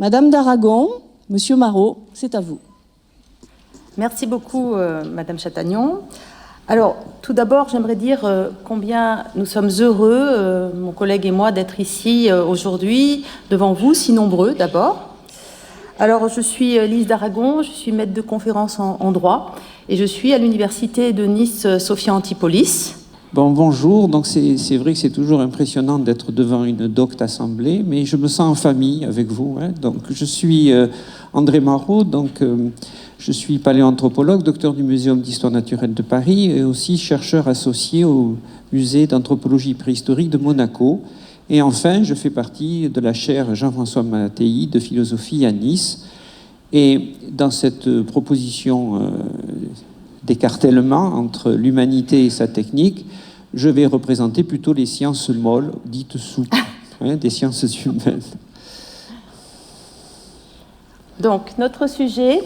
Madame d'Aragon, Monsieur Marot, c'est à vous. Merci beaucoup, Madame Chatagnon. Alors, tout d'abord, j'aimerais dire combien nous sommes heureux, mon collègue et moi, d'être ici aujourd'hui, devant vous, si nombreux d'abord. Alors, je suis Lise d'Aragon, je suis maître de conférence en droit, et je suis à l'université de Nice Sophia Antipolis. Bonjour, donc c'est vrai que c'est toujours impressionnant d'être devant une docte assemblée, mais je me sens en famille avec vous. Donc, je suis André Marot, donc je suis paléoanthropologue, docteur du Muséum d'histoire naturelle de Paris et aussi chercheur associé au musée d'anthropologie préhistorique de Monaco. Et enfin, je fais partie de la chaire Jean-François Mattei de philosophie à Nice. Et dans cette proposition d'écartèlement entre l'humanité et sa technique, je vais représenter plutôt les sciences molles, dites souples, des sciences humaines. Donc, notre sujet,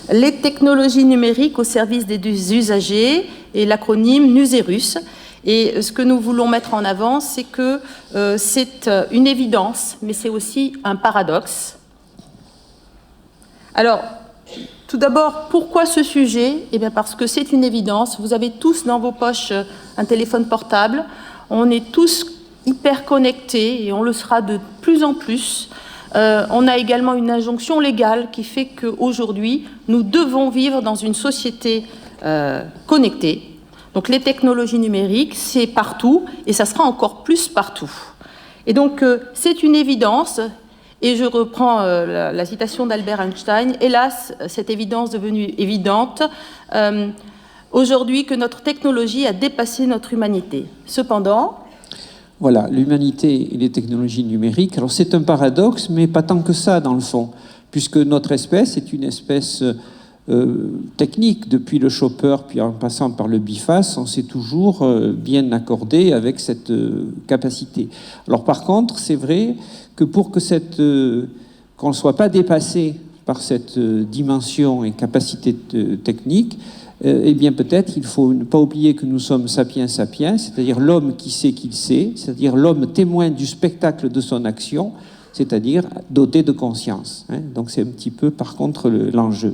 les technologies numériques au service des usagers, et l'acronyme NUSERUS. Et ce que nous voulons mettre en avant, c'est que c'est une évidence, mais c'est aussi un paradoxe. Alors, tout d'abord, pourquoi ce sujet? Eh bien, parce que c'est une évidence. Vous avez tous dans vos poches un téléphone portable. On est tous hyper connectés et on le sera de plus en plus. On a également une injonction légale qui fait qu'aujourd'hui, nous devons vivre dans une société connectée. Donc, les technologies numériques, c'est partout et ça sera encore plus partout. Et donc, c'est une évidence. Et je reprends la citation d'Albert Einstein. Hélas, cette évidence devenue évidente aujourd'hui que notre technologie a dépassé notre humanité. Cependant... Voilà, l'humanité et les technologies numériques. Alors c'est un paradoxe, mais pas tant que ça dans le fond, puisque notre espèce est une espèce technique. Depuis le chopper, puis en passant par le biface, on s'est toujours bien accordé avec cette capacité. Alors par contre, c'est vrai que pour que qu'on ne soit pas dépassé par cette dimension et capacité technique, eh bien peut-être il faut ne pas oublier que nous sommes sapiens sapiens, c'est-à-dire l'homme qui sait qu'il sait, c'est-à-dire l'homme témoin du spectacle de son action, c'est-à-dire doté de conscience. Donc c'est un petit peu par contre l'enjeu.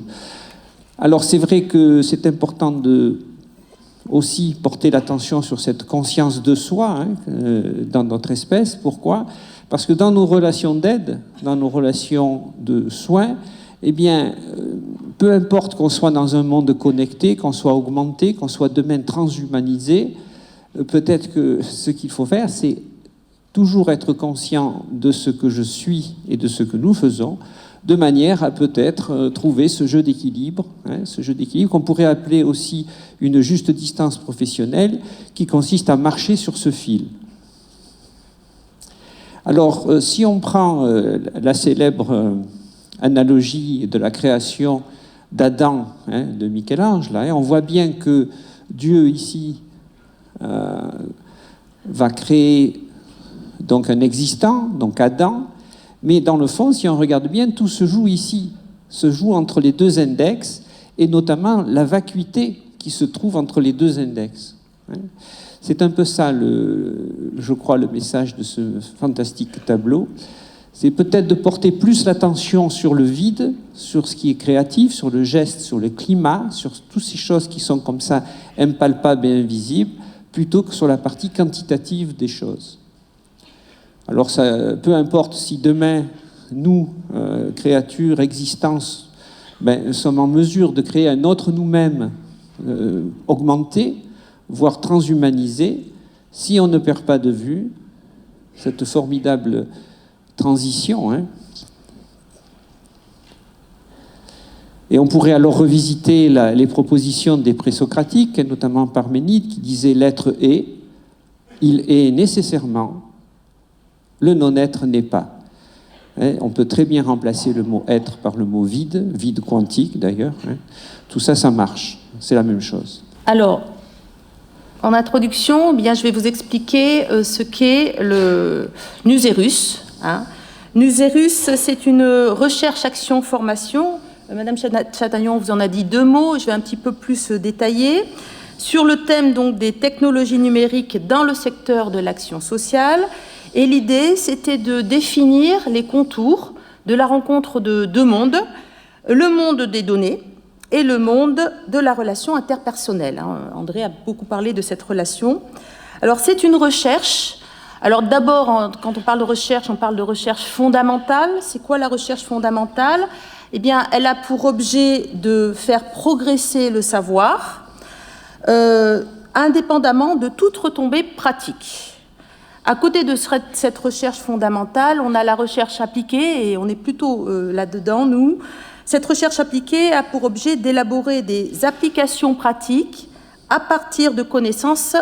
Alors c'est vrai que c'est important de aussi porter l'attention sur cette conscience de soi dans notre espèce. Pourquoi ? Parce que dans nos relations d'aide, dans nos relations de soins, eh bien, peu importe qu'on soit dans un monde connecté, qu'on soit augmenté, qu'on soit demain transhumanisé, peut-être que ce qu'il faut faire, c'est toujours être conscient de ce que je suis et de ce que nous faisons, de manière à peut-être trouver ce jeu d'équilibre qu'on pourrait appeler aussi une juste distance professionnelle, qui consiste à marcher sur ce fil. Alors, si on prend la célèbre analogie de la création d'Adam, de Michel-Ange, on voit bien que Dieu, ici, va créer donc un existant, donc Adam, mais dans le fond, si on regarde bien, tout se joue ici, se joue entre les deux index, et notamment la vacuité qui se trouve entre les deux index. C'est un peu ça, je crois, le message de ce fantastique tableau. C'est peut-être de porter plus l'attention sur le vide, sur ce qui est créatif, sur le geste, sur le climat, sur toutes ces choses qui sont comme ça impalpables et invisibles, plutôt que sur la partie quantitative des choses. Alors, ça, peu importe si demain, nous, créatures, existences, sommes en mesure de créer un autre nous-mêmes augmenté, voire transhumanisé, si on ne perd pas de vue cette formidable transition. Et on pourrait alors revisiter les propositions des présocratiques, notamment Parménide, qui disait « l'être est, il est nécessairement, le non-être n'est pas ». On peut très bien remplacer le mot « être » par le mot « vide », vide quantique d'ailleurs. Tout ça, ça marche, c'est la même chose. Alors, en introduction, je vais vous expliquer ce qu'est le NUSERUS. NUSERUS, c'est une recherche-action-formation. Madame Chatagnon vous en a dit deux mots, je vais un petit peu plus détailler. Sur le thème donc des technologies numériques dans le secteur de l'action sociale. Et l'idée, c'était de définir les contours de la rencontre de deux mondes, le monde des données et le monde de la relation interpersonnelle. André a beaucoup parlé de cette relation. Alors c'est une recherche. Alors d'abord, quand on parle de recherche fondamentale. C'est quoi la recherche fondamentale? Eh bien, elle a pour objet de faire progresser le savoir, indépendamment de toute retombée pratique. À côté de cette recherche fondamentale, on a la recherche appliquée, et on est plutôt là-dedans, nous. Cette recherche appliquée a pour objet d'élaborer des applications pratiques à partir de connaissances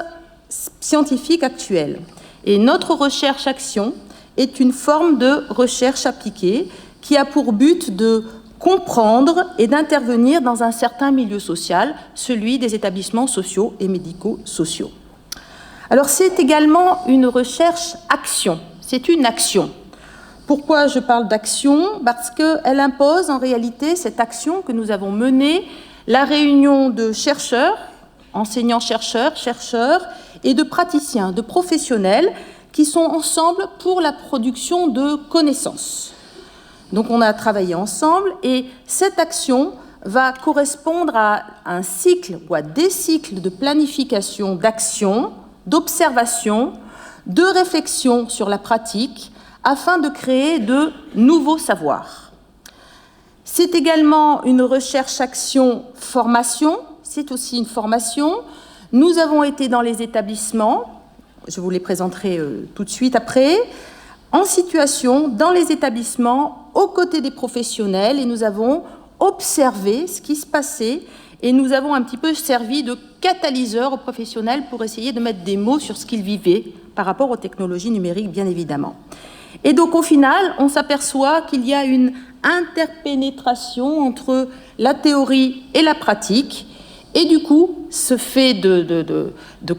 scientifiques actuelles. Et notre recherche-action est une forme de recherche appliquée qui a pour but de comprendre et d'intervenir dans un certain milieu social, celui des établissements sociaux et médico-sociaux. Alors c'est également une recherche-action, c'est une action. Pourquoi je parle d'action? Parce qu'elle impose en réalité cette action que nous avons menée, la réunion de chercheurs, enseignants-chercheurs, chercheurs, et de praticiens, de professionnels qui sont ensemble pour la production de connaissances. Donc on a travaillé ensemble et cette action va correspondre à un cycle ou à des cycles de planification, d'action, d'observation, de réflexion sur la pratique afin de créer de nouveaux savoirs. C'est également une recherche-action-formation, c'est aussi une formation. Nous avons été dans les établissements, je vous les présenterai tout de suite après, en situation dans les établissements aux côtés des professionnels et nous avons observé ce qui se passait et nous avons un petit peu servi de catalyseur aux professionnels pour essayer de mettre des mots sur ce qu'ils vivaient par rapport aux technologies numériques, bien évidemment. Et donc au final, on s'aperçoit qu'il y a une interpénétration entre la théorie et la pratique. Et du coup, ce fait de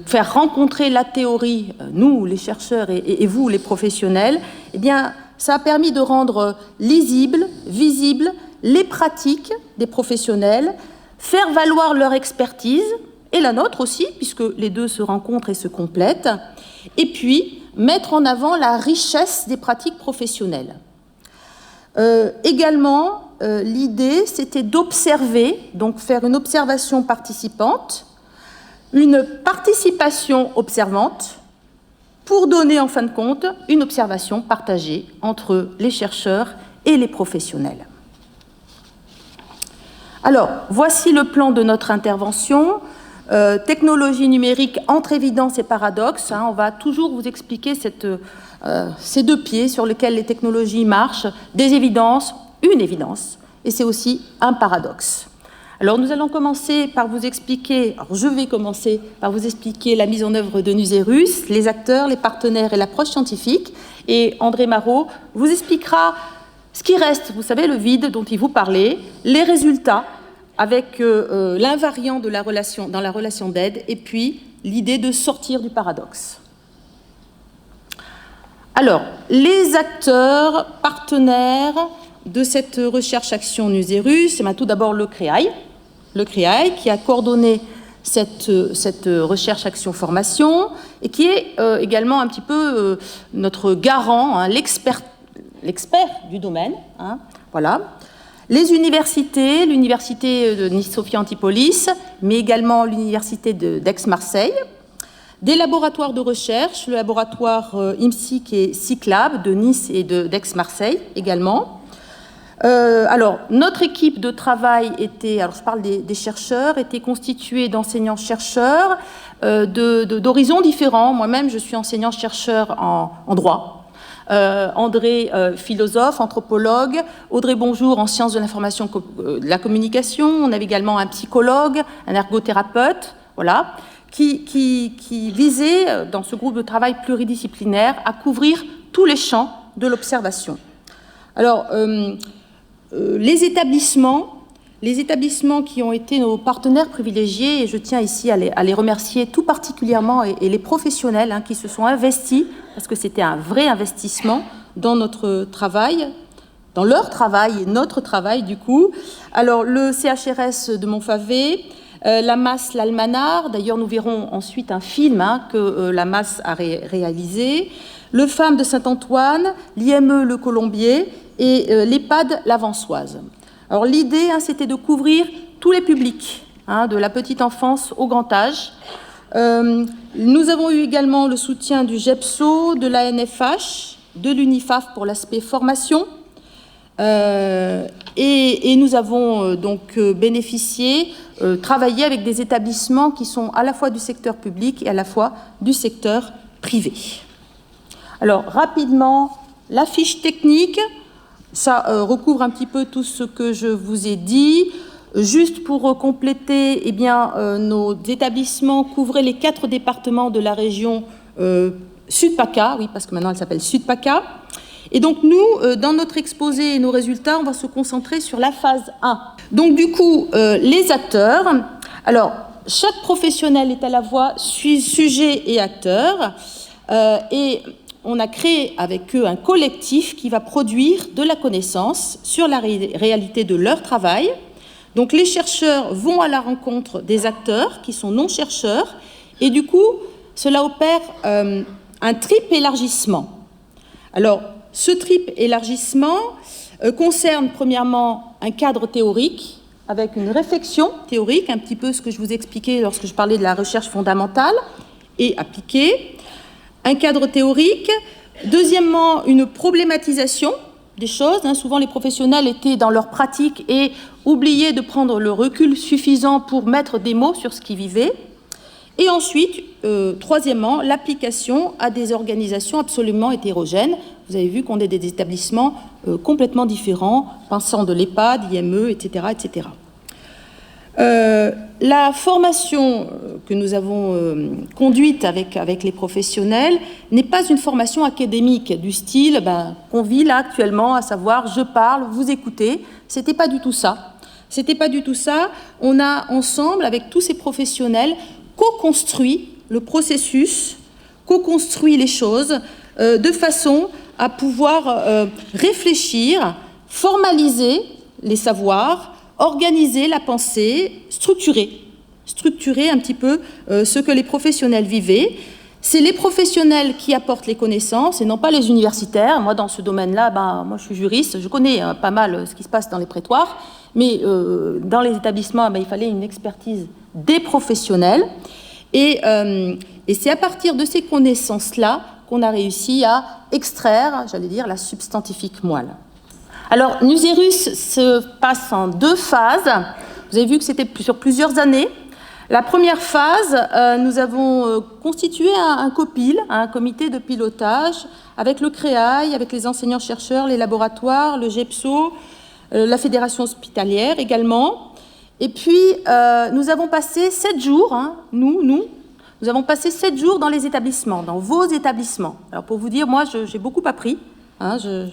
faire rencontrer la théorie, nous, les chercheurs, et vous, les professionnels, eh bien, ça a permis de rendre lisibles, visibles, les pratiques des professionnels, faire valoir leur expertise, et la nôtre aussi, puisque les deux se rencontrent et se complètent, et puis mettre en avant la richesse des pratiques professionnelles. Également, l'idée, c'était d'observer, donc faire une observation participante, une participation observante, pour donner en fin de compte une observation partagée entre les chercheurs et les professionnels. Alors, voici le plan de notre intervention. Technologie numérique entre évidence et paradoxe. On va toujours vous expliquer ces deux pieds sur lesquels les technologies marchent, des évidences, une évidence, et c'est aussi un paradoxe. Alors nous allons commencer par vous expliquer, je vais commencer par vous expliquer la mise en œuvre de Nuserus, les acteurs, les partenaires et l'approche scientifique, et André Marot vous expliquera ce qui reste, vous savez, le vide dont il vous parlait, les résultats avec l'invariant de la relation, dans la relation d'aide, et puis l'idée de sortir du paradoxe. Alors, les acteurs partenaires de cette recherche-action Nuserus, tout d'abord le CREAI qui a coordonné cette recherche-action-formation et qui est également un petit peu notre garant, l'expert du domaine. Voilà. Les universités, l'université de Nice-Sophia Antipolis, mais également l'université d'Aix-Marseille, des laboratoires de recherche, le laboratoire IMSIC et CICLAB de Nice et d'Aix-Marseille également. Alors, notre équipe de travail était, alors je parle des chercheurs, était constituée d'enseignants-chercheurs d'horizons différents. Moi-même, je suis enseignant-chercheur en droit. André, philosophe, anthropologue, Audrey Bonjour en sciences de l'information, de la communication. On avait également un psychologue, un ergothérapeute, voilà, qui visait, dans ce groupe de travail pluridisciplinaire, à couvrir tous les champs de l'observation. Alors, les établissements qui ont été nos partenaires privilégiés, et je tiens ici à les remercier tout particulièrement, et les professionnels qui se sont investis, parce que c'était un vrai investissement dans notre travail, dans leur travail et notre travail du coup. Alors le CHRS de Montfavet, La Masse, l'Almanar, d'ailleurs nous verrons ensuite un film que la Masse a réalisé, le FAM de Saint-Antoine, l'IME Le Colombier et l'EHPAD L'Avançoise. Alors l'idée, c'était de couvrir tous les publics, de la petite enfance au grand âge. Nous avons eu également le soutien du GEPSO, de la NFH, de l'UNIFAF pour l'aspect formation. Et nous avons donc bénéficié, travaillé avec des établissements qui sont à la fois du secteur public et à la fois du secteur privé. Alors, rapidement, la fiche technique, ça recouvre un petit peu tout ce que je vous ai dit. Juste pour compléter, nos établissements couvraient les 4 départements de la région Sud-PACA, oui, parce que maintenant elle s'appelle Sud-PACA. Et donc nous, dans notre exposé et nos résultats, on va se concentrer sur la phase 1. Donc du coup, les acteurs. Alors, chaque professionnel est à la fois sujet et acteur. Et on a créé avec eux un collectif qui va produire de la connaissance sur la réalité de leur travail. Donc les chercheurs vont à la rencontre des acteurs qui sont non-chercheurs. Et du coup, cela opère un triple élargissement. Alors, ce triple élargissement concerne premièrement un cadre théorique avec une réflexion théorique, un petit peu ce que je vous expliquais lorsque je parlais de la recherche fondamentale et appliquée. Un cadre théorique. Deuxièmement, une problématisation des choses. Souvent, les professionnels étaient dans leur pratique et oubliaient de prendre le recul suffisant pour mettre des mots sur ce qu'ils vivaient. Et ensuite, troisièmement, l'application à des organisations absolument hétérogènes. Vous avez vu qu'on est des établissements complètement différents, pensant de l'EHPAD, IME, etc., etc. La formation que nous avons conduite avec les professionnels n'est pas une formation académique du style qu'on vit là actuellement, à savoir je parle, vous écoutez. C'était pas du tout ça. C'était pas du tout ça. On a ensemble, avec tous ces professionnels, co-construit le processus, co-construit les choses de façon à pouvoir réfléchir, formaliser les savoirs, organiser la pensée, structurer un petit peu ce que les professionnels vivaient. C'est les professionnels qui apportent les connaissances et non pas les universitaires. Moi, dans ce domaine-là, moi, je suis juriste, je connais pas mal ce qui se passe dans les prétoires, mais dans les établissements, il fallait une expertise des professionnels. Et c'est à partir de ces connaissances-là qu'on a réussi à extraire, j'allais dire, la substantifique moelle. Alors, Nuserus se passe en 2 phases. Vous avez vu que c'était sur plusieurs années. La première phase, nous avons constitué un COPIL, un comité de pilotage, avec le CREAI, avec les enseignants-chercheurs, les laboratoires, le GEPSO, la fédération hospitalière également. Et puis, nous avons passé 7 jours, nous avons passé 7 jours dans les établissements, dans vos établissements. Alors, pour vous dire, moi, j'ai beaucoup appris. Je ne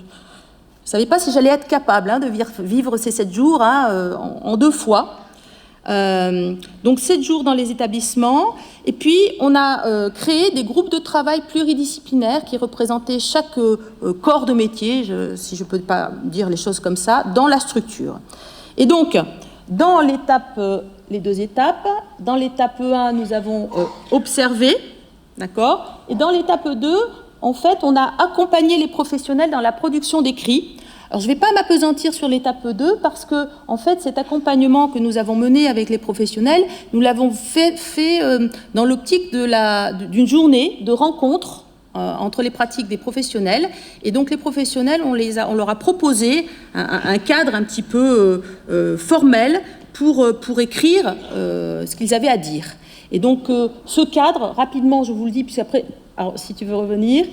savais pas si j'allais être capable de vivre ces 7 jours en 2 fois. Donc 7 jours dans les établissements. Et puis, on a créé des groupes de travail pluridisciplinaires qui représentaient chaque corps de métier, si je ne peux pas dire les choses comme ça, dans la structure. Et donc, dans les 2 étapes, dans l'étape 1, nous avons observé, d'accord ? Et dans l'étape 2, en fait, on a accompagné les professionnels dans la production d'écrits. Alors, je ne vais pas m'appesantir sur l'étape 2 parce que, en fait, cet accompagnement que nous avons mené avec les professionnels, nous l'avons fait dans l'optique d'une journée de rencontre entre les pratiques des professionnels. Et donc, les professionnels, on leur a proposé un cadre un petit peu formel pour écrire ce qu'ils avaient à dire. Et donc, ce cadre, rapidement, je vous le dis, puis après, alors, si tu veux revenir,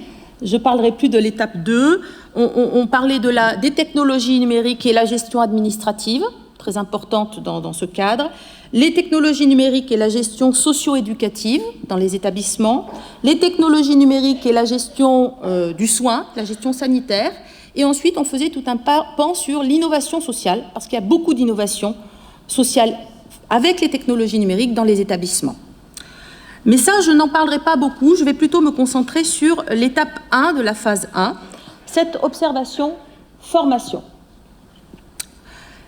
je ne parlerai plus de l'étape 2. On parlait des technologies numériques et la gestion administrative, très importante dans ce cadre. Les technologies numériques et la gestion socio-éducative dans les établissements. Les technologies numériques et la gestion du soin, la gestion sanitaire. Et ensuite, on faisait tout un pan sur l'innovation sociale, parce qu'il y a beaucoup d'innovation sociale avec les technologies numériques dans les établissements. Mais ça, je n'en parlerai pas beaucoup. Je vais plutôt me concentrer sur l'étape 1 de la phase 1, cette observation-formation.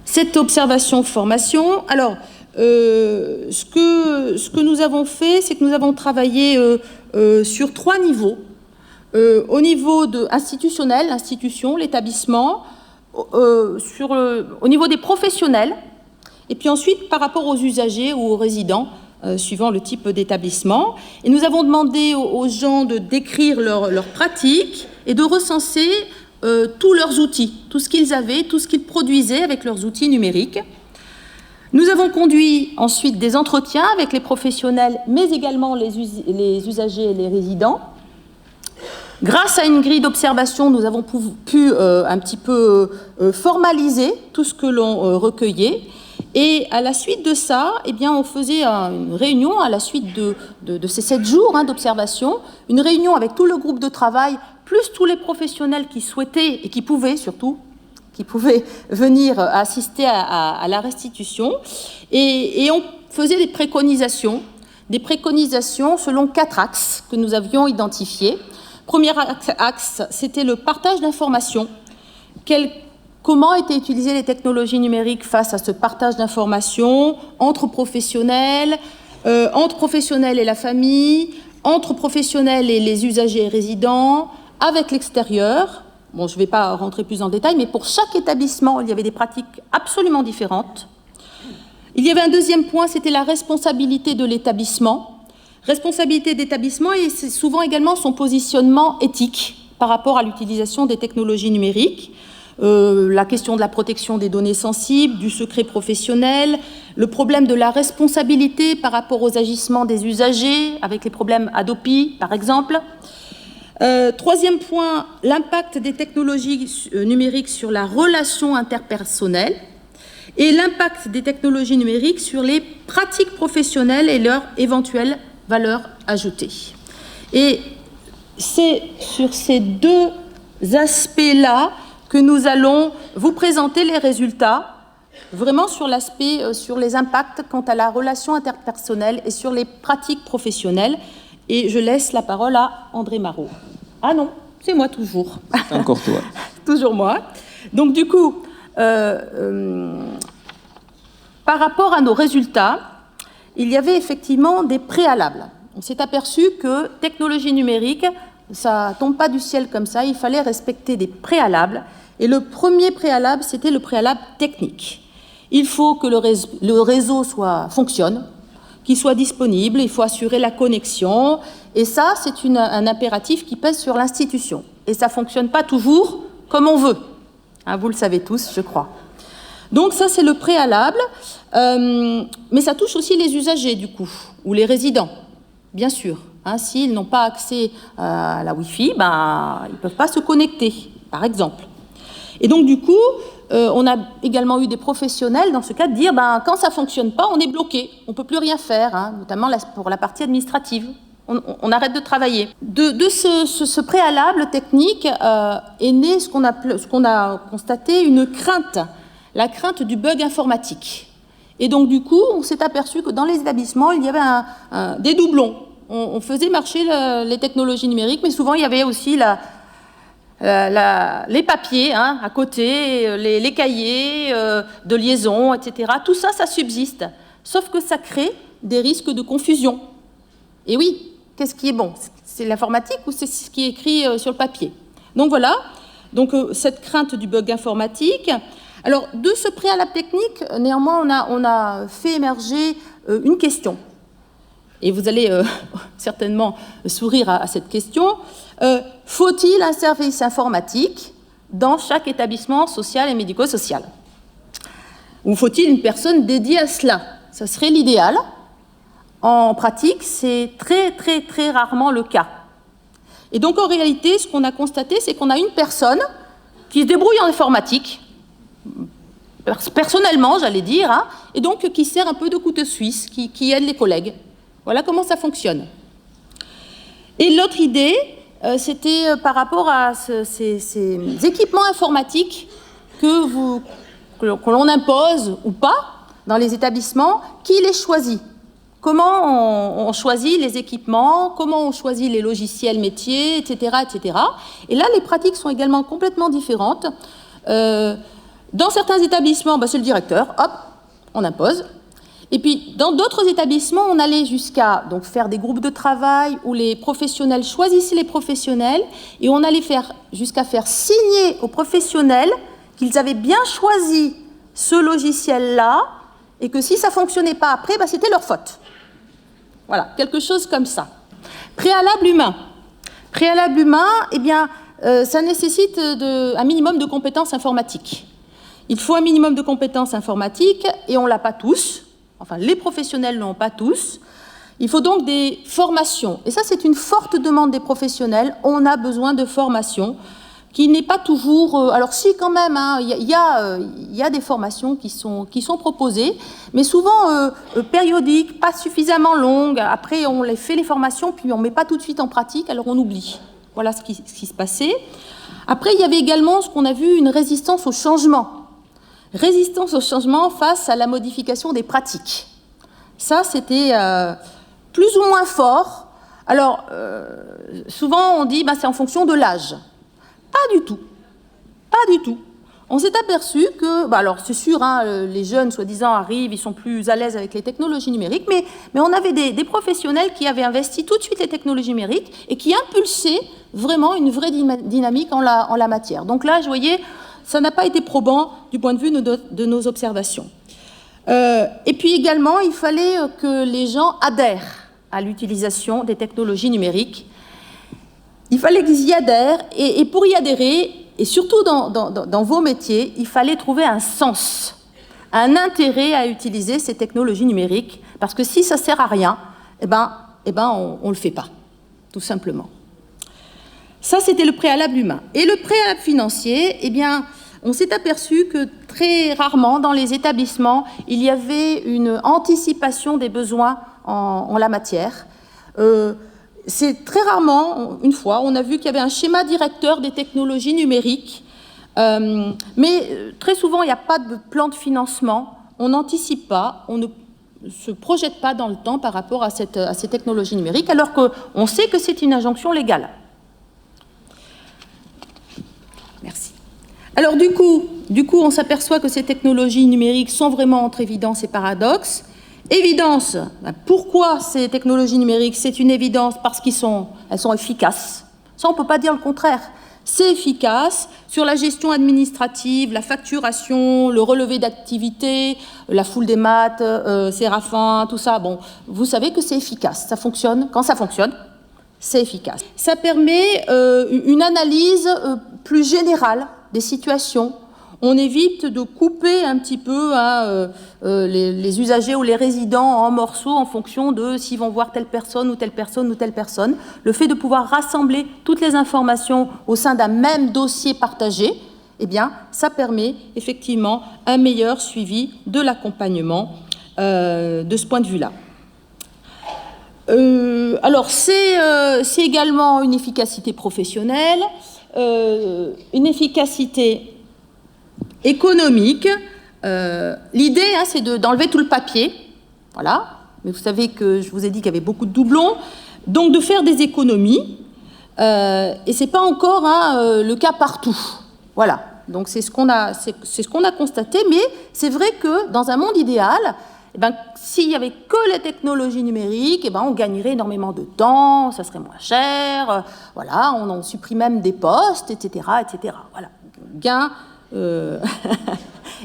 Cette observation-formation, alors, ce que nous avons fait, c'est que nous avons travaillé sur 3 niveaux. Au niveau institutionnel, l'institution, l'établissement, au niveau des professionnels, et puis ensuite par rapport aux usagers ou aux résidents, suivant le type d'établissement. Et nous avons demandé aux gens de décrire leurs pratiques et de recenser tous leurs outils, tout ce qu'ils avaient, tout ce qu'ils produisaient avec leurs outils numériques. Nous avons conduit ensuite des entretiens avec les professionnels, mais également les usagers et les résidents. Grâce à une grille d'observation, nous avons pu un petit peu formaliser tout ce que l'on recueillait. Et à la suite de ça, eh bien, on faisait une réunion à la suite de ces 7 jours d'observation, une réunion avec tout le groupe de travail, plus tous les professionnels qui souhaitaient et qui pouvaient surtout, qui pouvaient venir assister à la restitution. Et on faisait des préconisations selon 4 axes que nous avions identifiés. Premier axe, c'était le partage d'informations. Comment étaient utilisées les technologies numériques face à ce partage d'informations entre professionnels et la famille, entre professionnels et les usagers et résidents, avec l'extérieur. Bon, je ne vais pas rentrer plus en détail, mais pour chaque établissement, il y avait des pratiques absolument différentes. Il y avait un deuxième point, c'était la responsabilité de l'établissement. Responsabilité d'établissement et c'est souvent également son positionnement éthique par rapport à l'utilisation des technologies numériques. La question de la protection des données sensibles, du secret professionnel, le problème de la responsabilité par rapport aux agissements des usagers, avec les problèmes Adopi, par exemple. Troisième point, l'impact des technologies numériques sur la relation interpersonnelle et l'impact des technologies numériques sur les pratiques professionnelles et leur éventuelle valeur ajoutée. Et c'est sur ces 2 aspects-là que nous allons vous présenter les résultats, vraiment sur l'aspect, sur les impacts quant à la relation interpersonnelle et sur les pratiques professionnelles. Et je laisse la parole à André Marot. Ah non, c'est moi toujours. C'est encore toi. Toujours moi. Donc du coup, par rapport à nos résultats, il y avait effectivement des préalables. On s'est aperçu que technologie numérique, ça ne tombe pas du ciel comme ça, il fallait respecter des préalables. Et le premier préalable, c'était le préalable technique. Il faut que le réseau fonctionne, qu'il soit disponible, il faut assurer la connexion. Et ça, c'est un impératif qui pèse sur l'institution. Et ça ne fonctionne pas toujours comme on veut. Hein, vous le savez tous, je crois. Donc ça, c'est le préalable. Mais ça touche aussi les usagers, du coup, ou les résidents, bien sûr. Hein, s'ils n'ont pas accès à la Wi-Fi, ils ne peuvent pas se connecter, par exemple. Et donc, du coup, on a également eu des professionnels, dans ce cas, de dire quand ça ne fonctionne pas, on est bloqué, on ne peut plus rien faire, hein, notamment pour la partie administrative. On arrête de travailler. De ce préalable technique est né ce qu'on a constaté, une crainte, la crainte du bug informatique. Et donc, du coup, on s'est aperçu que dans les établissements, il y avait des doublons. On faisait marcher les technologies numériques, mais souvent, il y avait aussi les papiers à côté, les cahiers de liaison, etc. Tout ça, ça subsiste. Sauf que ça crée des risques de confusion. Et oui, qu'est-ce qui est bon? C'est l'informatique ou c'est ce qui est écrit sur le papier? Donc voilà, cette crainte du bug informatique. Alors, de ce préalable technique, néanmoins, on a fait émerger une question. Et vous allez certainement sourire à cette question. Faut-il un service informatique dans chaque établissement social et médico-social? Ou faut-il une personne dédiée à cela? Ça serait l'idéal. En pratique, c'est très, très, très rarement le cas. Et donc, en réalité, ce qu'on a constaté, c'est qu'on a une personne qui se débrouille en informatique, personnellement, j'allais dire, et donc qui sert un peu de couteau suisse, qui aide les collègues. Voilà comment ça fonctionne. Et l'autre idée, c'était par rapport à ces équipements informatiques que l'on impose ou pas dans les établissements, qui les choisit? Comment on choisit les équipements, comment on choisit les logiciels métiers, etc., etc. Et là, les pratiques sont également complètement différentes. Dans certains établissements, c'est le directeur, hop, on impose. Et puis, dans d'autres établissements, on allait jusqu'à donc faire des groupes de travail où les professionnels choisissaient les professionnels et on allait jusqu'à faire signer aux professionnels qu'ils avaient bien choisi ce logiciel-là et que si ça ne fonctionnait pas après, bah, c'était leur faute. Voilà, quelque chose comme ça. Préalable humain. Préalable humain, eh bien, ça nécessite un minimum de compétences informatiques. Il faut un minimum de compétences informatiques et on ne l'a pas tous. Enfin, les professionnels ne l'ont pas tous. Il faut donc des formations. Et ça, c'est une forte demande des professionnels. On a besoin de formation qui n'est pas toujours... alors si, quand même, hein, y a des formations qui sont proposées, mais souvent périodiques, pas suffisamment longues. Après, on les fait les formations, puis on ne met pas tout de suite en pratique, alors on oublie. Voilà ce qui se passait. Après, il y avait également ce qu'on a vu, une résistance au changement. Résistance au changement face à la modification des pratiques. Ça, c'était plus ou moins fort. Alors, souvent, on dit c'est en fonction de l'âge. Pas du tout. Pas du tout. On s'est aperçu que, alors c'est sûr, hein, les jeunes, soi-disant, arrivent, ils sont plus à l'aise avec les technologies numériques, mais on avait des professionnels qui avaient investi tout de suite les technologies numériques et qui impulsaient vraiment une vraie dynamique en la matière. Donc là, je voyais, ça n'a pas été probant du point de vue de nos observations. Et puis également, il fallait que les gens adhèrent à l'utilisation des technologies numériques. Il fallait qu'ils y adhèrent, et pour y adhérer, et surtout dans vos métiers, il fallait trouver un sens, un intérêt à utiliser ces technologies numériques, parce que si ça ne sert à rien, on ne le fait pas, tout simplement. Ça, c'était le préalable humain. Et le préalable financier, eh bien, on s'est aperçu que très rarement, dans les établissements, il y avait une anticipation des besoins en la matière. C'est très rarement, une fois, on a vu qu'il y avait un schéma directeur des technologies numériques, mais très souvent, il n'y a pas de plan de financement, on n'anticipe pas, on ne se projette pas dans le temps par rapport à ces technologies numériques, alors qu'on sait que c'est une injonction légale. Merci. Alors du coup, on s'aperçoit que ces technologies numériques sont vraiment entre évidence et paradoxe. Évidence, pourquoi ces technologies numériques? C'est une évidence parce qu'elles sont efficaces. Ça, on ne peut pas dire le contraire. C'est efficace sur la gestion administrative, la facturation, le relevé d'activité, la foule des maths, Séraphin, tout ça. Bon, vous savez que c'est efficace. Ça fonctionne. Quand ça fonctionne, c'est efficace. Ça permet une analyse plus générale des situations. On évite de couper un petit peu les usagers ou les résidents en morceaux en fonction de s'ils vont voir telle personne ou telle personne ou telle personne. Le fait de pouvoir rassembler toutes les informations au sein d'un même dossier partagé, eh bien, ça permet effectivement un meilleur suivi de l'accompagnement de ce point de vue-là. Alors, c'est également une efficacité professionnelle, une efficacité économique. L'idée, c'est d'enlever tout le papier, voilà. Mais vous savez que je vous ai dit qu'il y avait beaucoup de doublons, donc de faire des économies. Et c'est pas encore le cas partout, voilà. Donc c'est ce qu'on a constaté, mais c'est vrai que dans un monde idéal, s'il n'y avait que les technologies numériques, on gagnerait énormément de temps, ça serait moins cher, voilà, on supprime même des postes, etc., etc. Voilà, gain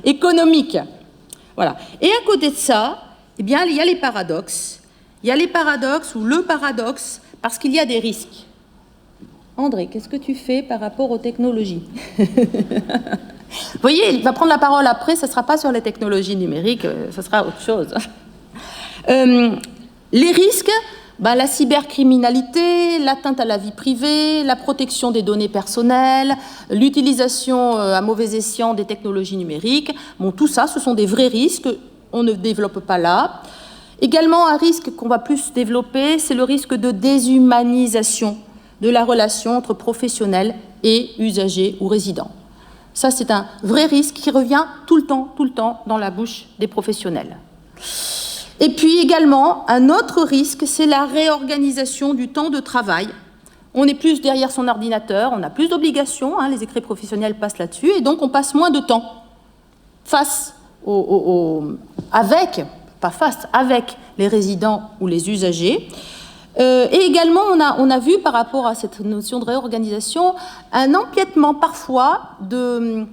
économique. Voilà. Et à côté de ça, il y a les paradoxes. Il y a les paradoxes ou le paradoxe, parce qu'il y a des risques. André, qu'est-ce que tu fais par rapport aux technologies? Vous voyez, il va prendre la parole après, ça ne sera pas sur les technologies numériques, ça sera autre chose. Les risques, la cybercriminalité, l'atteinte à la vie privée, la protection des données personnelles, l'utilisation à mauvais escient des technologies numériques, tout ça, ce sont des vrais risques, on ne développe pas là. Également, un risque qu'on va plus développer, c'est le risque de déshumanisation de la relation entre professionnels et usagers ou résidents. Ça, c'est un vrai risque qui revient tout le temps dans la bouche des professionnels. Et puis également, un autre risque, c'est la réorganisation du temps de travail. On est plus derrière son ordinateur, on a plus d'obligations, les écrits professionnels passent là-dessus, et donc on passe moins de temps face avec pas face, avec les résidents ou les usagers. Et également, on a vu par rapport à cette notion de réorganisation un empiètement parfois de,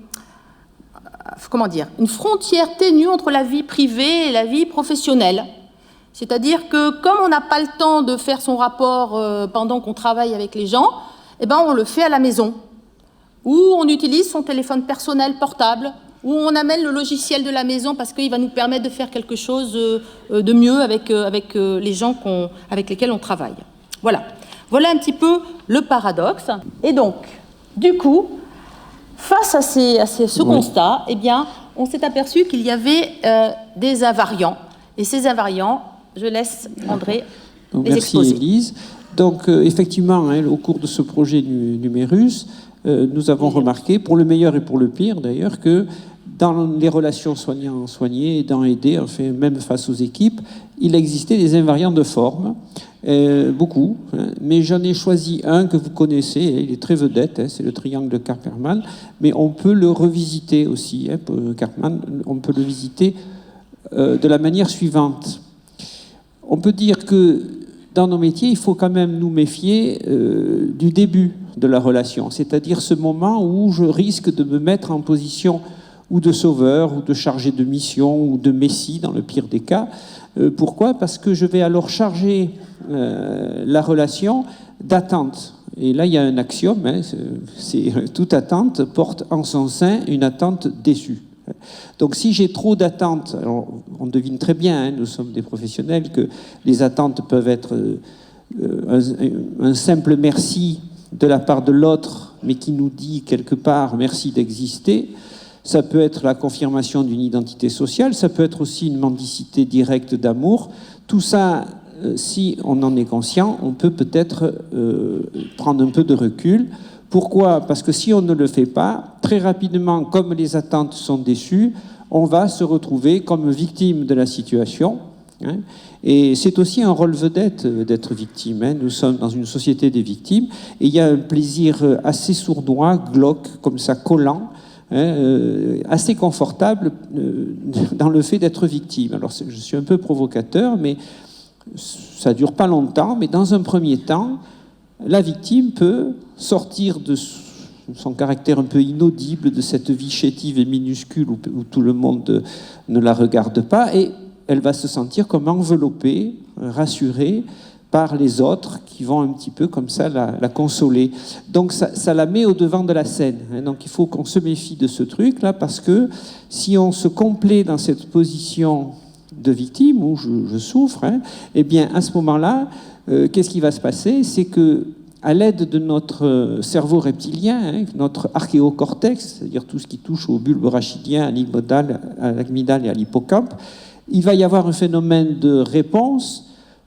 une frontière ténue entre la vie privée et la vie professionnelle. C'est-à-dire que comme on n'a pas le temps de faire son rapport pendant qu'on travaille avec les gens, eh ben on le fait à la maison, ou on utilise son téléphone personnel portable, ou on amène le logiciel de la maison parce qu'il va nous permettre de faire quelque chose de mieux avec les gens avec lesquels on travaille. Voilà un petit peu le paradoxe. Et donc, du coup, face à ce constat, eh bien, on s'est aperçu qu'il y avait des invariants. Et ces invariants, je laisse André les exposer. Merci Élise. Donc, effectivement, au cours de ce projet Numérus, nous avons remarqué, pour le meilleur et pour le pire d'ailleurs, que dans les relations soignants-soignés, dans aider, enfin, même face aux équipes, il existait des invariants de forme, beaucoup, mais j'en ai choisi un que vous connaissez, il est très vedette, c'est le triangle de Karpman, mais on peut le revisiter aussi, Karpman, on peut le visiter de la manière suivante. On peut dire que dans nos métiers, il faut quand même nous méfier du début de la relation, c'est-à-dire ce moment où je risque de me mettre en position ou de sauveur, ou de chargé de mission, ou de messie, dans le pire des cas. Pourquoi ? Parce que je vais alors charger la relation d'attente. Et là, il y a un axiome, c'est toute attente porte en son sein une attente déçue. Donc si j'ai trop d'attentes, alors on devine très bien, nous sommes des professionnels, que les attentes peuvent être un simple merci de la part de l'autre, mais qui nous dit quelque part merci d'exister. Ça peut être la confirmation d'une identité sociale, ça peut être aussi une mendicité directe d'amour. Tout ça, si on en est conscient, on peut peut-être prendre un peu de recul. Pourquoi ? Parce que si on ne le fait pas, très rapidement, comme les attentes sont déçues, on va se retrouver comme victime de la situation. Et c'est aussi un rôle vedette d'être victime. Nous sommes dans une société des victimes, et il y a un plaisir assez sournois, glauque, comme ça, collant, assez confortable dans le fait d'être victime. Alors je suis un peu provocateur, mais ça dure pas longtemps, mais dans un premier temps, la victime peut sortir de son caractère un peu inaudible, de cette vie chétive et minuscule où tout le monde ne la regarde pas, et elle va se sentir comme enveloppée, rassurée par les autres qui vont un petit peu comme ça la consoler. Donc ça la met au devant de la scène. Donc il faut qu'on se méfie de ce truc-là, parce que si on se complaît dans cette position de victime où je souffre, eh bien à ce moment-là, qu'est-ce qui va se passer ? C'est que à l'aide de notre cerveau reptilien, notre archéocortex, c'est-à-dire tout ce qui touche au bulbe rachidien, à l'amygdale et à l'hippocampe, il va y avoir un phénomène de réponse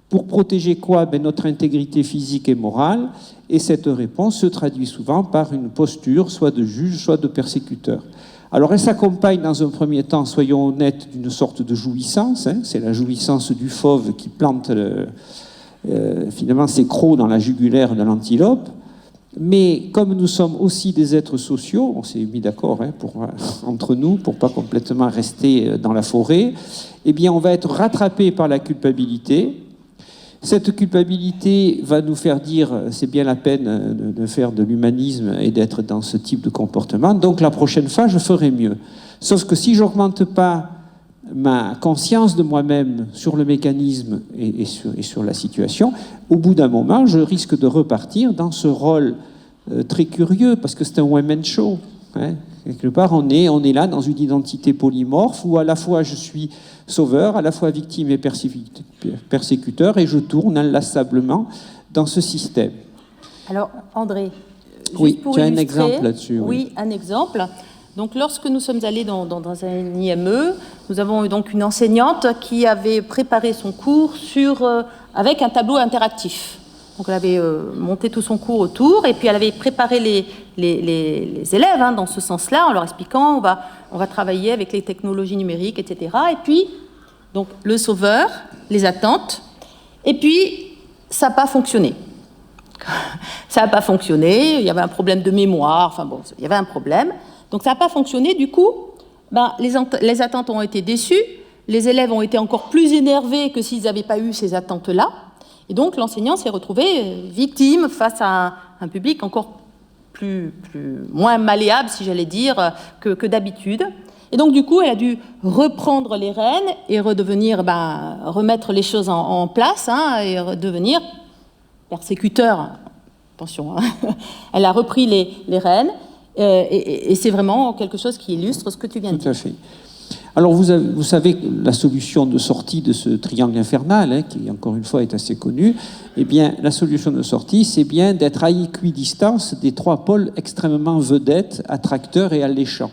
pour protéger quoi ? Notre intégrité physique et morale, et cette réponse se traduit souvent par une posture, soit de juge, soit de persécuteur. Alors elle s'accompagne dans un premier temps, soyons honnêtes, d'une sorte de jouissance, c'est la jouissance du fauve qui plante finalement ses crocs dans la jugulaire de l'antilope, mais comme nous sommes aussi des êtres sociaux, on s'est mis d'accord entre nous pour pas complètement rester dans la forêt, eh bien on va être rattrapé par la culpabilité. Cette culpabilité va nous faire dire c'est bien la peine de faire de l'humanisme et d'être dans ce type de comportement, donc la prochaine fois je ferai mieux. Sauf que si j'augmente pas ma conscience de moi-même sur le mécanisme et sur la situation, au bout d'un moment je risque de repartir dans ce rôle très curieux, parce que c'est un one-man show. Quelque part, on est là dans une identité polymorphe où à la fois je suis sauveur, à la fois victime et persécuteur, et je tourne inlassablement dans ce système. Alors, André, oui, pour tu as un illustrer, exemple là-dessus. Oui, un exemple. Donc, lorsque nous sommes allés dans un IME, nous avons eu donc une enseignante qui avait préparé son cours avec un tableau interactif. Donc elle avait monté tout son cours autour, et puis elle avait préparé les élèves dans ce sens-là, en leur expliquant on va travailler avec les technologies numériques, etc. Et puis, donc, le sauveur, les attentes, et puis ça n'a pas fonctionné. Ça n'a pas fonctionné, il y avait un problème de mémoire, enfin bon, il y avait un problème. Donc ça n'a pas fonctionné, du coup, les attentes ont été déçues, les élèves ont été encore plus énervés que s'ils n'avaient pas eu ces attentes-là. Et donc l'enseignant s'est retrouvé victime face à un public encore moins malléable, si j'allais dire, que d'habitude. Et donc du coup, elle a dû reprendre les rênes et remettre les choses en place, et redevenir persécuteur. Attention, elle a repris les rênes, et c'est vraiment quelque chose qui illustre ce que tu viens de dire. Tout à fait. Alors vous savez la solution de sortie de ce triangle infernal, qui encore une fois est assez connu, eh bien la solution de sortie, c'est bien d'être à équidistance des trois pôles extrêmement vedettes, attracteurs et alléchants.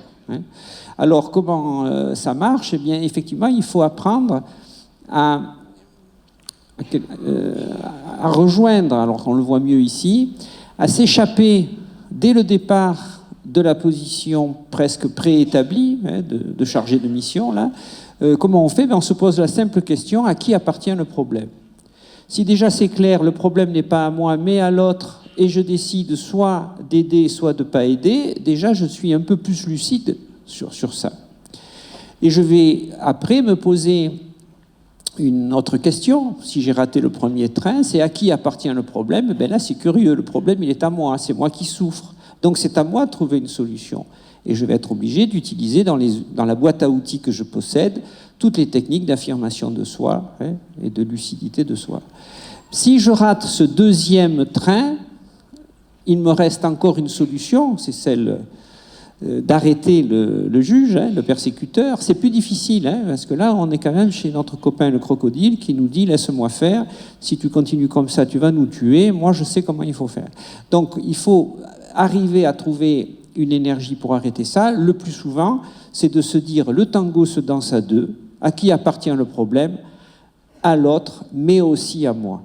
Alors comment ça marche? Eh bien effectivement, il faut apprendre à rejoindre, alors on le voit mieux ici, à s'échapper dès le départ de la position presque préétablie de chargé de mission. Là. Comment on fait? On se pose la simple question, à qui appartient le problème? Si déjà c'est clair, le problème n'est pas à moi mais à l'autre, et je décide soit d'aider, soit de ne pas aider, déjà je suis un peu plus lucide sur ça. Et je vais après me poser une autre question, si j'ai raté le premier train, c'est à qui appartient le problème? Ben là c'est curieux, le problème il est à moi, c'est moi qui souffre. Donc c'est à moi de trouver une solution. Et je vais être obligé d'utiliser dans la boîte à outils que je possède toutes les techniques d'affirmation de soi et de lucidité de soi. Si je rate ce deuxième train, il me reste encore une solution, c'est celle d'arrêter le juge, le persécuteur. C'est plus difficile, parce que là, on est quand même chez notre copain le crocodile qui nous dit « laisse-moi faire, si tu continues comme ça, tu vas nous tuer, moi je sais comment il faut faire ». Donc il faut arriver à trouver une énergie pour arrêter ça. Le plus souvent, c'est de se dire « le tango se danse à deux, à qui appartient le problème? À l'autre, mais aussi à moi ».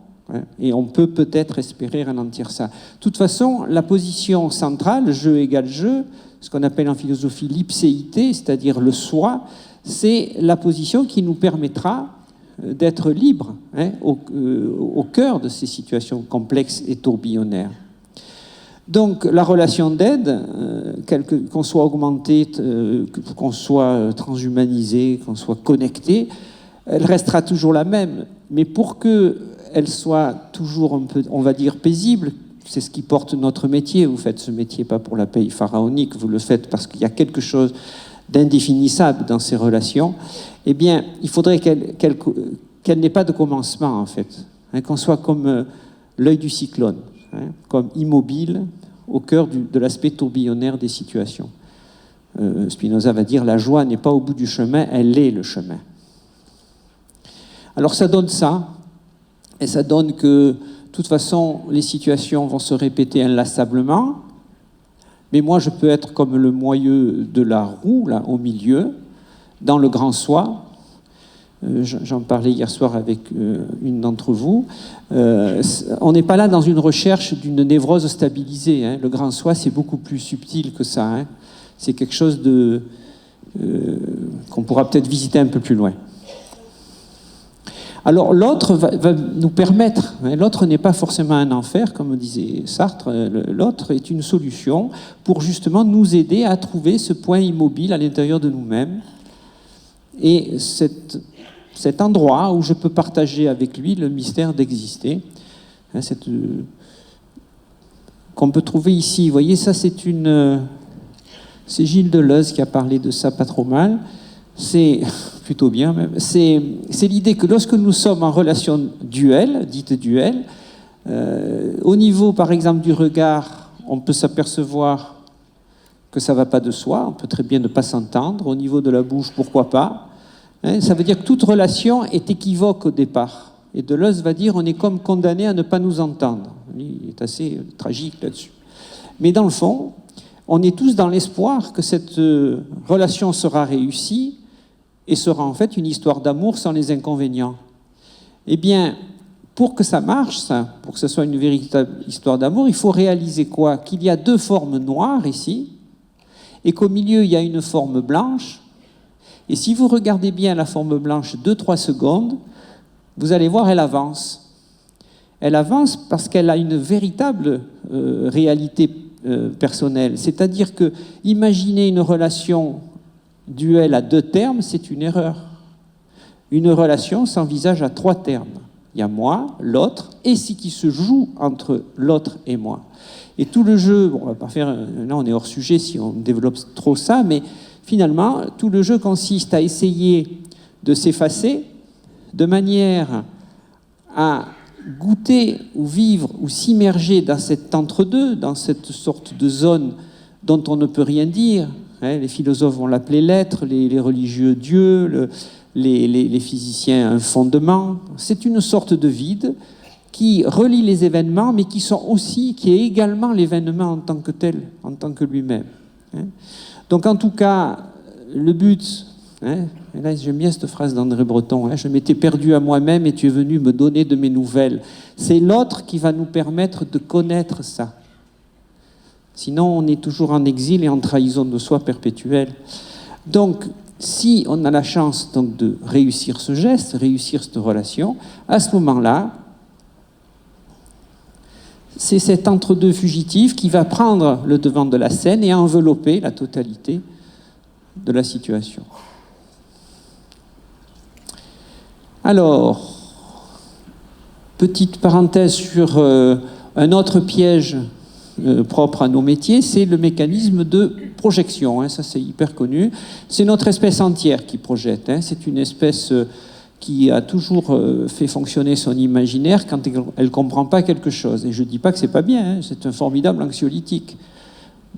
Et on peut peut-être espérer ralentir ça. De toute façon, la position centrale, jeu égale jeu, ce qu'on appelle en philosophie l'ipséité, c'est-à-dire le soi, c'est la position qui nous permettra d'être libres au cœur de ces situations complexes et tourbillonnaires. Donc la relation d'aide, qu'on soit augmenté, qu'on soit transhumanisé, qu'on soit connecté, elle restera toujours la même. Mais pour qu'elle soit toujours un peu, on va dire, paisible, c'est ce qui porte notre métier. Vous faites ce métier pas pour la paye pharaonique, vous le faites parce qu'il y a quelque chose d'indéfinissable dans ces relations. Eh bien, il faudrait qu'elle n'ait pas de commencement, en fait. Qu'on soit comme l'œil du cyclone, comme immobile au cœur de l'aspect tourbillonnaire des situations. Spinoza va dire « la joie n'est pas au bout du chemin, elle est le chemin ». Alors ça donne ça, et ça donne que de toute façon, les situations vont se répéter inlassablement, mais moi, je peux être comme le moyeu de la roue, là, au milieu, dans le grand soi. J'en parlais hier soir avec une d'entre vous. On n'est pas là dans une recherche d'une névrose stabilisée. Le grand soi, c'est beaucoup plus subtil que ça. C'est quelque chose qu'on pourra peut-être visiter un peu plus loin. Alors l'autre va nous permettre, l'autre n'est pas forcément un enfer, comme disait Sartre, l'autre est une solution pour justement nous aider à trouver ce point immobile à l'intérieur de nous-mêmes et cet endroit où je peux partager avec lui le mystère d'exister, qu'on peut trouver ici. Vous voyez, ça c'est Gilles Deleuze qui a parlé de ça pas trop mal. C'est plutôt bien même. C'est l'idée que lorsque nous sommes en relation duel, dite duel, au niveau par exemple du regard, on peut s'apercevoir que ça ne va pas de soi, on peut très bien ne pas s'entendre. Au niveau de la bouche, pourquoi pas. Ça veut dire que toute relation est équivoque au départ. Et Deleuze va dire on est comme condamné à ne pas nous entendre. Il est assez tragique là-dessus. Mais dans le fond, on est tous dans l'espoir que cette relation sera réussie et sera en fait une histoire d'amour sans les inconvénients. Eh bien, pour que ça marche, ça, pour que ce soit une véritable histoire d'amour, il faut réaliser quoi? Qu'il y a deux formes noires ici, et qu'au milieu, il y a une forme blanche. Et si vous regardez bien la forme blanche 2-3 secondes, vous allez voir, elle avance. Elle avance parce qu'elle a une véritable réalité personnelle. C'est-à-dire que imaginer une relation duel à deux termes, c'est une erreur. Une relation s'envisage à 3 termes. Il y a moi, l'autre, et ce qui se joue entre l'autre et moi. Et tout le jeu, bon, on va pas faire, là on est hors sujet si on développe trop ça, mais finalement, tout le jeu consiste à essayer de s'effacer de manière à goûter ou vivre ou s'immerger dans cet entre-deux, dans cette sorte de zone dont on ne peut rien dire. Les philosophes vont l'appeler l'être, les religieux Dieu, les physiciens un fondement. C'est une sorte de vide qui relie les événements, mais qui est également l'événement en tant que tel, en tant que lui-même. Donc en tout cas, le but, et là j'aime bien cette phrase d'André Breton, je m'étais perdu à moi-même et tu es venu me donner de mes nouvelles. C'est l'autre qui va nous permettre de connaître ça. Sinon on est toujours en exil et en trahison de soi perpétuelle. Donc si on a la chance donc, de réussir ce geste, réussir cette relation, à ce moment-là, c'est cet entre-deux fugitif qui va prendre le devant de la scène et envelopper la totalité de la situation. Alors, petite parenthèse sur un autre piège propre à nos métiers, c'est le mécanisme de projection. Ça, c'est hyper connu. C'est notre espèce entière qui projette. C'est une espèce qui a toujours fait fonctionner son imaginaire quand elle ne comprend pas quelque chose. Et je ne dis pas que ce n'est pas bien, c'est un formidable anxiolytique,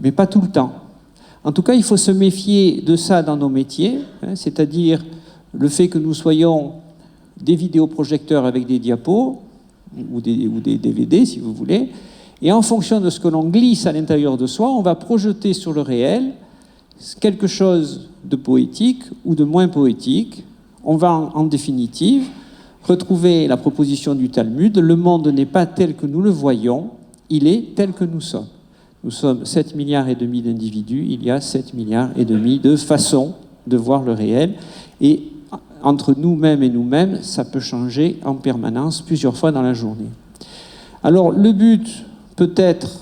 mais pas tout le temps. En tout cas, il faut se méfier de ça dans nos métiers, c'est-à-dire le fait que nous soyons des vidéoprojecteurs avec des diapos, ou des DVD, si vous voulez, et en fonction de ce que l'on glisse à l'intérieur de soi, on va projeter sur le réel quelque chose de poétique ou de moins poétique. On va en définitive retrouver la proposition du Talmud, le monde n'est pas tel que nous le voyons, il est tel que nous sommes. Nous sommes 7,5 milliards d'individus, il y a 7,5 milliards de façons de voir le réel, et entre nous-mêmes et nous-mêmes, ça peut changer en permanence plusieurs fois dans la journée. Alors le but peut-être,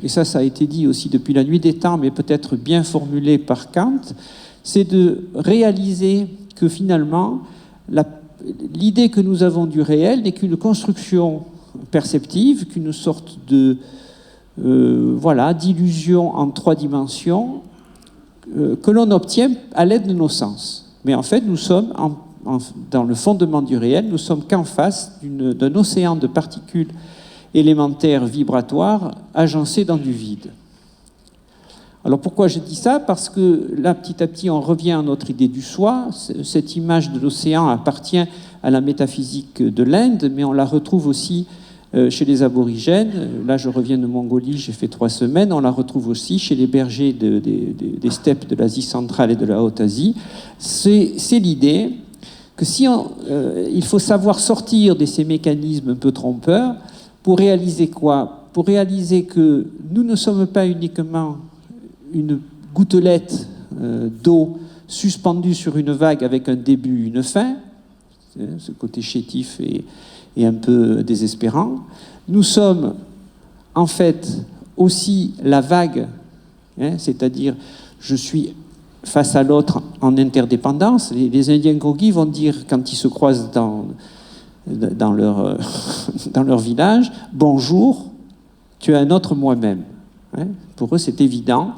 et ça a été dit aussi depuis la nuit des temps, mais peut-être bien formulé par Kant, c'est de réaliser que finalement, l'idée que nous avons du réel n'est qu'une construction perceptive, qu'une sorte de d'illusion en 3 dimensions que l'on obtient à l'aide de nos sens. Mais en fait, nous sommes, dans le fondement du réel, nous sommes qu'en face d'un océan de particules élémentaires vibratoires agencées dans du vide. Alors pourquoi je dis ça? Parce que là, petit à petit, on revient à notre idée du soi. Cette image de l'océan appartient à la métaphysique de l'Inde, mais on la retrouve aussi chez les aborigènes. Là, je reviens de Mongolie, j'ai fait 3 semaines. On la retrouve aussi chez les bergers des steppes de l'Asie centrale et de la Haute-Asie. C'est l'idée que il faut savoir sortir de ces mécanismes un peu trompeurs pour réaliser quoi? Pour réaliser que nous ne sommes pas uniquement une gouttelette d'eau suspendue sur une vague avec un début, une fin, ce côté chétif et un peu désespérant. Nous sommes en fait aussi la vague, c'est-à-dire je suis face à l'autre en interdépendance. Les Indiens Kogi vont dire, quand ils se croisent dans leur village, « Bonjour, tu es un autre moi-même ». Pour eux, c'est évident.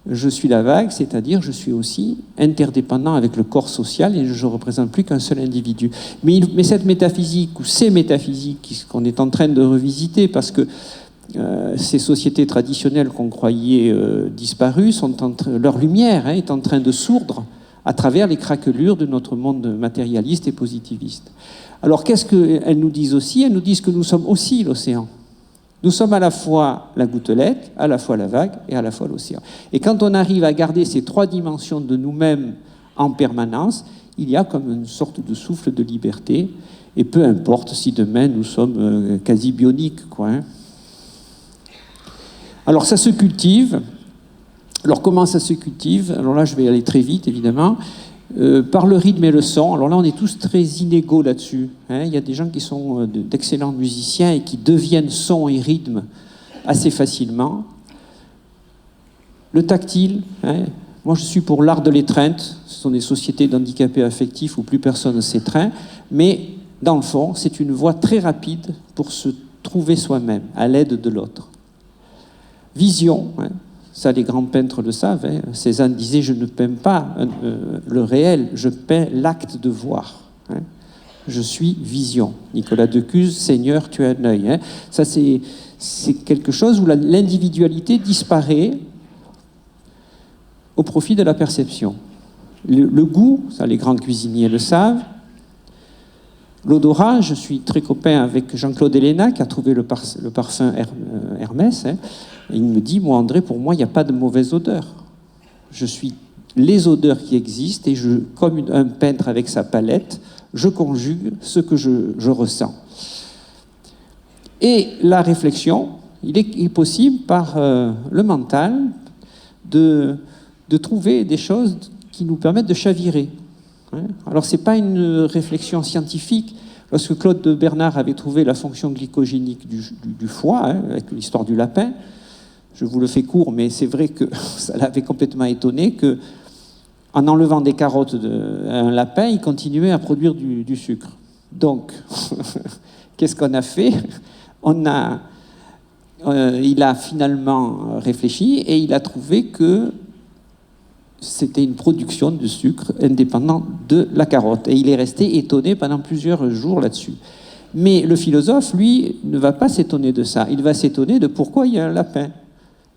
Je suis la vague, c'est-à-dire je suis aussi interdépendant avec le corps social et je ne représente plus qu'un seul individu. Mais cette métaphysique, ou ces métaphysiques qu'on est en train de revisiter, parce que ces sociétés traditionnelles qu'on croyait disparues, leur lumière est en train de sourdre à travers les craquelures de notre monde matérialiste et positiviste. Alors qu'est-ce qu'elles nous disent aussi? Elles nous disent que nous sommes aussi l'océan. Nous sommes à la fois la gouttelette, à la fois la vague et à la fois l'océan. Et quand on arrive à garder ces 3 dimensions de nous-mêmes en permanence, il y a comme une sorte de souffle de liberté. Et peu importe si demain nous sommes quasi bioniques, Alors ça se cultive. Alors comment ça se cultive? Alors là, je vais aller très vite, évidemment. Par le rythme et le son. Alors là, on est tous très inégaux là-dessus. Il y a des gens qui sont d'excellents musiciens et qui deviennent son et rythme assez facilement. Le tactile, Moi, je suis pour l'art de l'étreinte. Ce sont des sociétés d'handicapés affectifs où plus personne ne s'étreint. Mais, dans le fond, c'est une voie très rapide pour se trouver soi-même, à l'aide de l'autre. Vision, hein, ça les grands peintres le savent. Hein. Cézanne disait « Je ne peins pas le réel, je peins l'acte de voir. Hein. Je suis vision. » Nicolas Decuse, Seigneur, tu as un œil. Hein. Ça, c'est quelque chose où l'individualité disparaît au profit de la perception. Le goût, ça les grands cuisiniers le savent. L'odorat, je suis très copain avec Jean-Claude Héléna qui a trouvé le parfum Hermès. Hein. Et il me dit, moi André, pour moi, il n'y a pas de mauvaise odeur. Je suis les odeurs qui existent et comme un peintre avec sa palette, je conjugue ce que je ressens. Et la réflexion, il est possible par le mental de trouver des choses qui nous permettent de chavirer. Alors, ce n'est pas une réflexion scientifique. Lorsque Claude de Bernard avait trouvé la fonction glycogénique du foie, hein, avec l'histoire du lapin, je vous le fais court, mais c'est vrai que ça l'avait complètement étonné qu'en enlevant des carottes à un lapin, il continuait à produire du sucre. Donc, qu'est-ce qu'on a fait? Il a finalement réfléchi et il a trouvé que c'était une production de sucre indépendante de la carotte. Et il est resté étonné pendant plusieurs jours là-dessus. Mais le philosophe, lui, ne va pas s'étonner de ça. Il va s'étonner de pourquoi il y a un lapin.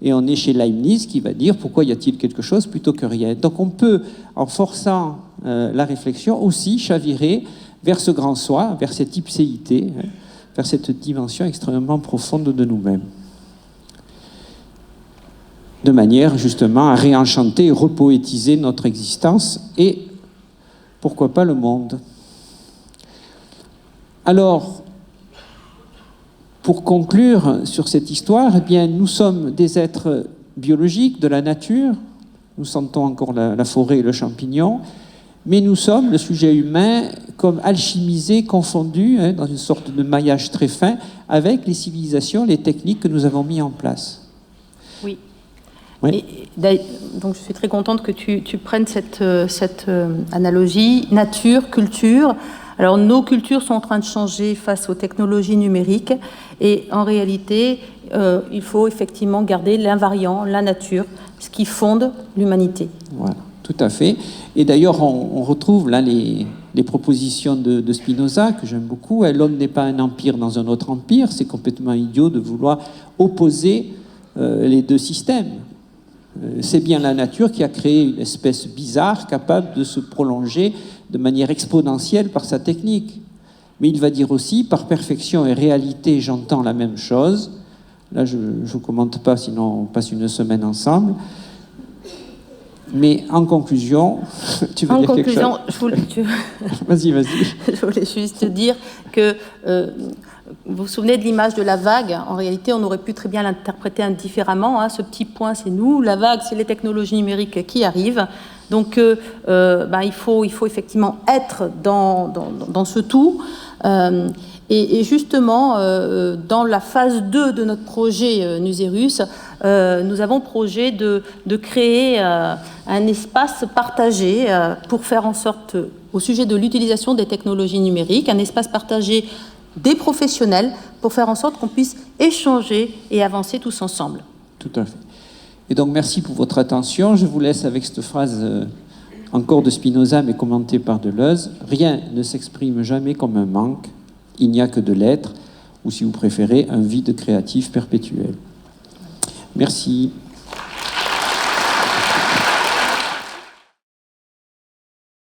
Et on est chez Leibniz qui va dire pourquoi y a-t-il quelque chose plutôt que rien. Donc on peut, en forçant la réflexion, aussi chavirer vers ce grand soi, vers cette ipséité, hein, vers cette dimension extrêmement profonde de nous-mêmes. De manière justement à réenchanter et repoétiser notre existence et pourquoi pas le monde. Alors, pour conclure sur cette histoire, eh bien, nous sommes des êtres biologiques de la nature, nous sentons encore la forêt et le champignon, mais nous sommes, le sujet humain, comme alchimisés, confondus, hein, dans une sorte de maillage très fin, avec les civilisations, les techniques que nous avons mis en place. Oui. Oui. Donc je suis très contente que tu prennes cette analogie nature, culture. Alors nos cultures sont en train de changer face aux technologies numériques et en réalité il faut effectivement garder l'invariant, la nature, ce qui fonde l'humanité. Voilà, tout à fait. Et d'ailleurs on retrouve là les propositions de Spinoza que j'aime beaucoup. L'homme n'est pas un empire dans un autre empire. C'est complètement idiot de vouloir opposer les deux systèmes. C'est bien la nature qui a créé une espèce bizarre capable de se prolonger de manière exponentielle par sa technique. Mais il va dire aussi, par perfection et réalité, j'entends la même chose. Là, je ne commente pas, sinon on passe une semaine ensemble. Mais en conclusion, tu veux dire quelque chose ? Vas-y. Je voulais juste dire que... vous vous souvenez de l'image de la vague? En réalité, on aurait pu très bien l'interpréter indifféremment. Hein. Ce petit point, c'est nous. La vague, c'est les technologies numériques qui arrivent. Donc, il faut effectivement être dans ce tout. Et justement, dans la phase 2 de notre projet Nuserus, nous avons projet de créer un espace partagé pour faire en sorte, au sujet de l'utilisation des technologies numériques, un espace partagé des professionnels pour faire en sorte qu'on puisse échanger et avancer tous ensemble. Tout à fait. Et donc, merci pour votre attention. Je vous laisse avec cette phrase encore de Spinoza, mais commentée par Deleuze. « Rien ne s'exprime jamais comme un manque, il n'y a que de l'être, ou si vous préférez, un vide créatif perpétuel. » Merci.